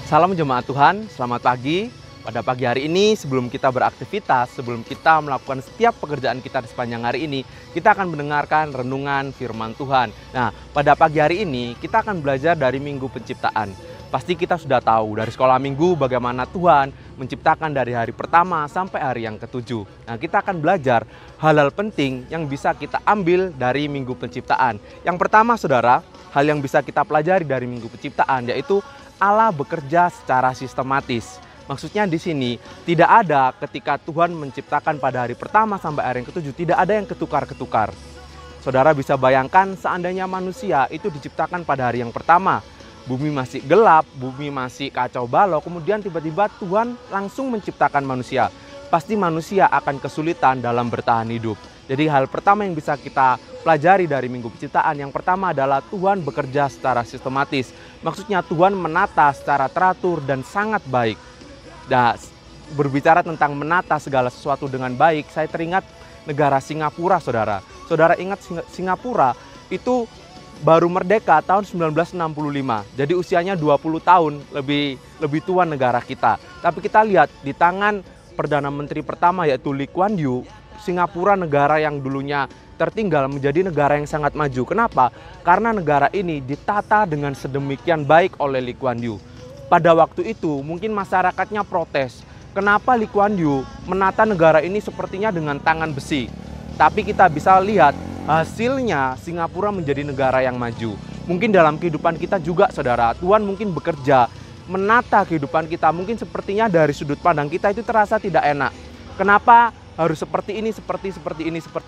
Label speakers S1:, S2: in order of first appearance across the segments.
S1: Salam jemaat Tuhan, selamat pagi. Pada pagi hari ini sebelum kita beraktivitas, sebelum kita melakukan setiap pekerjaan kita di sepanjang hari ini, kita akan mendengarkan renungan firman Tuhan. Nah, pada pagi hari ini kita akan belajar dari Minggu Penciptaan. Pasti kita sudah tahu dari sekolah minggu bagaimana Tuhan menciptakan dari hari pertama sampai hari yang ketujuh. Nah, kita akan belajar hal-hal penting yang bisa kita ambil dari Minggu Penciptaan. Yang pertama, saudara, hal yang bisa kita pelajari dari Minggu Penciptaan yaitu Allah bekerja secara sistematis. Maksudnya di sini tidak ada ketika Tuhan menciptakan pada hari pertama sampai hari yang ketujuh, tidak ada yang ketukar-ketukar. Saudara bisa bayangkan seandainya manusia itu diciptakan pada hari yang pertama, bumi masih gelap, bumi masih kacau balau, kemudian tiba-tiba Tuhan langsung menciptakan manusia. Pasti manusia akan kesulitan dalam bertahan hidup. Jadi hal pertama yang bisa kita pelajari dari Minggu Penciptaan, yang pertama adalah Tuhan bekerja secara sistematis. Maksudnya Tuhan menata secara teratur dan sangat baik. Nah, berbicara tentang menata segala sesuatu dengan baik, saya teringat negara Singapura, saudara. Saudara ingat Singapura itu baru merdeka tahun 1965. Jadi usianya 20 tahun lebih tua negara kita. Tapi kita lihat di tangan Perdana Menteri pertama yaitu Lee Kuan Yew, Singapura negara yang dulunya tertinggal menjadi negara yang sangat maju. Kenapa? Karena negara ini ditata dengan sedemikian baik oleh Lee Kuan Yew. Pada waktu itu mungkin masyarakatnya protes. Kenapa Lee Kuan Yew menata negara ini sepertinya dengan tangan besi? Tapi kita bisa lihat hasilnya Singapura menjadi negara yang maju. Mungkin dalam kehidupan kita juga, saudara, Tuhan mungkin bekerja menata kehidupan kita. Mungkin sepertinya dari sudut pandang kita itu terasa tidak enak. Kenapa harus seperti ini, seperti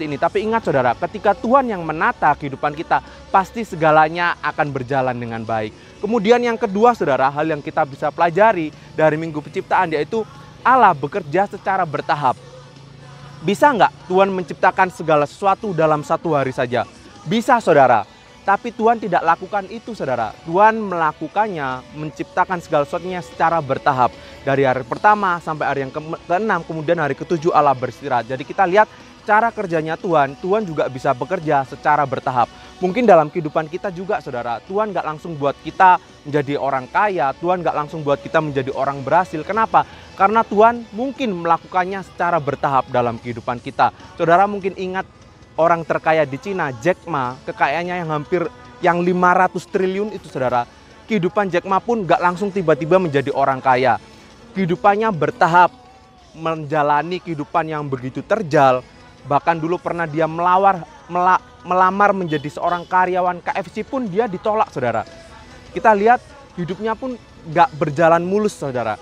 S1: ini. Tapi ingat, saudara, ketika Tuhan yang menata kehidupan kita, pasti segalanya akan berjalan dengan baik. Kemudian yang kedua, saudara, hal yang kita bisa pelajari dari Minggu Penciptaan yaitu Allah bekerja secara bertahap. Bisa nggak Tuhan menciptakan segala sesuatu dalam satu hari saja? Bisa, saudara. Tapi Tuhan tidak lakukan itu, saudara. Tuhan melakukannya, menciptakan segala sesuatunya secara bertahap. Dari hari pertama sampai hari yang ke-6, kemudian hari ke-7 Allah beristirahat. Jadi kita lihat cara kerjanya Tuhan juga bisa bekerja secara bertahap. Mungkin dalam kehidupan kita juga, saudara, Tuhan nggak langsung buat kita menjadi orang kaya, Tuhan nggak langsung buat kita menjadi orang berhasil. Kenapa? Karena Tuhan mungkin melakukannya secara bertahap dalam kehidupan kita. Saudara mungkin ingat orang terkaya di Cina, Jack Ma, kekayaannya yang 500 triliun itu, saudara. Kehidupan Jack Ma pun gak langsung tiba-tiba menjadi orang kaya. Kehidupannya bertahap, menjalani kehidupan yang begitu terjal. Bahkan dulu pernah dia melamar menjadi seorang karyawan KFC pun dia ditolak, saudara. Kita lihat hidupnya pun gak berjalan mulus, saudara.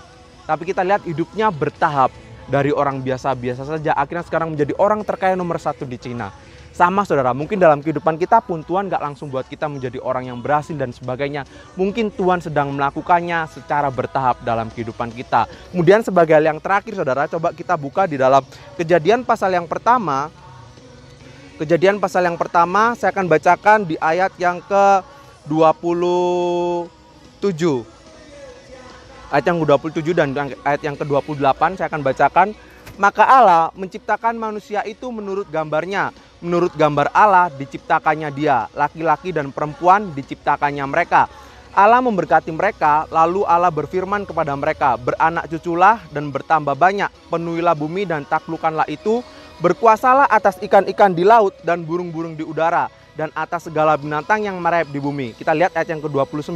S1: Tapi kita lihat hidupnya bertahap. Dari orang biasa-biasa saja, akhirnya sekarang menjadi orang terkaya nomor 1 di Cina. Sama, saudara, mungkin dalam kehidupan kita pun Tuhan gak langsung buat kita menjadi orang yang berhasil dan sebagainya. Mungkin Tuhan sedang melakukannya secara bertahap dalam kehidupan kita. Kemudian sebagai hal yang terakhir, saudara, coba kita buka di dalam Kejadian pasal yang pertama. Kejadian pasal yang pertama saya akan bacakan di ayat yang ke-27. Ayat yang ke-27 dan ayat yang ke-28 saya akan bacakan. Maka Allah menciptakan manusia itu menurut gambarnya. Menurut gambar Allah diciptakannya dia. Laki-laki dan perempuan diciptakannya mereka. Allah memberkati mereka, lalu Allah berfirman kepada mereka, beranak cuculah dan bertambah banyak. Penuhilah bumi dan taklukkanlah itu. Berkuasalah atas ikan-ikan di laut dan burung-burung di udara. Dan atas segala binatang yang merayap di bumi. Kita lihat ayat yang ke-29.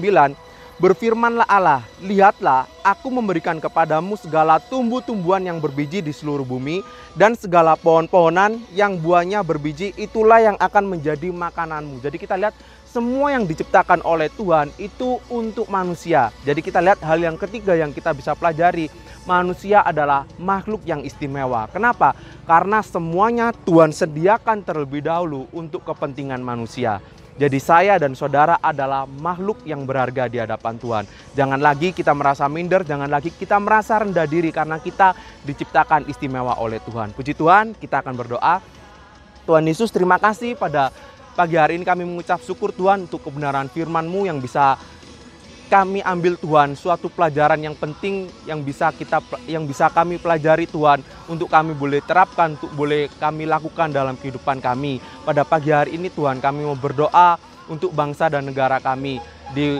S1: Berfirmanlah Allah, lihatlah aku memberikan kepadamu segala tumbuh-tumbuhan yang berbiji di seluruh bumi dan segala pohon-pohonan yang buahnya berbiji, itulah yang akan menjadi makananmu. Jadi kita lihat semua yang diciptakan oleh Tuhan itu untuk manusia. Jadi kita lihat hal yang ketiga yang kita bisa pelajari, manusia adalah makhluk yang istimewa. Kenapa? Karena semuanya Tuhan sediakan terlebih dahulu untuk kepentingan manusia. Jadi saya dan saudara adalah makhluk yang berharga di hadapan Tuhan. Jangan lagi kita merasa minder, jangan lagi kita merasa rendah diri karena kita diciptakan istimewa oleh Tuhan. Puji Tuhan, kita akan berdoa. Tuhan Yesus, terima kasih pada pagi hari ini kami mengucap syukur Tuhan untuk kebenaran firman-Mu yang bisa kami ambil Tuhan, suatu pelajaran yang penting yang bisa kami pelajari Tuhan, untuk kami boleh terapkan, untuk boleh kami lakukan dalam kehidupan kami. Pada pagi hari ini Tuhan, kami mau berdoa untuk bangsa dan negara kami. Di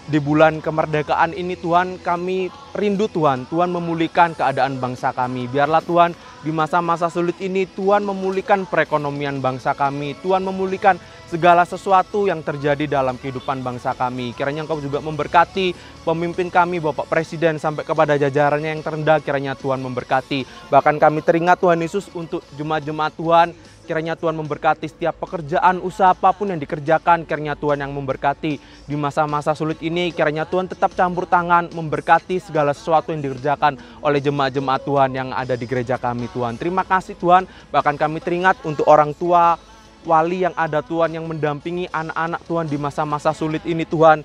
S1: di bulan kemerdekaan ini Tuhan, kami rindu Tuhan, Tuhan memulihkan keadaan bangsa kami. Biarlah Tuhan di masa-masa sulit ini Tuhan memulihkan perekonomian bangsa kami, Tuhan memulihkan segala sesuatu yang terjadi dalam kehidupan bangsa kami. Kiranya Engkau juga memberkati pemimpin kami, Bapak Presiden, sampai kepada jajarannya yang terendah. Kiranya Tuhan memberkati. Bahkan kami teringat Tuhan Yesus untuk jemaat-jemaat Tuhan. Kiranya Tuhan memberkati setiap pekerjaan, usaha apapun yang dikerjakan. Kiranya Tuhan yang memberkati di masa-masa sulit ini. Kiranya Tuhan tetap campur tangan, memberkati segala sesuatu yang dikerjakan oleh jemaat-jemaat Tuhan yang ada di gereja kami Tuhan. Terima kasih Tuhan. Bahkan kami teringat untuk orang tua, wali yang ada Tuhan, yang mendampingi anak-anak Tuhan di masa-masa sulit ini Tuhan.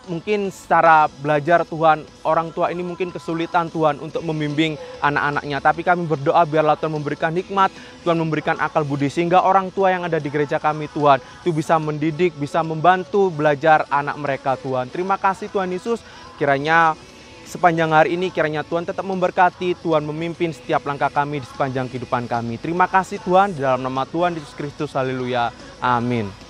S1: Mungkin secara belajar Tuhan, orang tua ini mungkin kesulitan Tuhan untuk membimbing anak-anaknya. Tapi kami berdoa biarlah Tuhan memberikan hikmat, Tuhan memberikan akal budi, sehingga orang tua yang ada di gereja kami Tuhan itu bisa mendidik, bisa membantu belajar anak mereka Tuhan. Terima kasih Tuhan Yesus. Kiranya sepanjang hari ini kiranya Tuhan tetap memberkati, Tuhan memimpin setiap langkah kami di sepanjang kehidupan kami. Terima kasih Tuhan, di dalam nama Tuhan Yesus Kristus, haleluya, amin.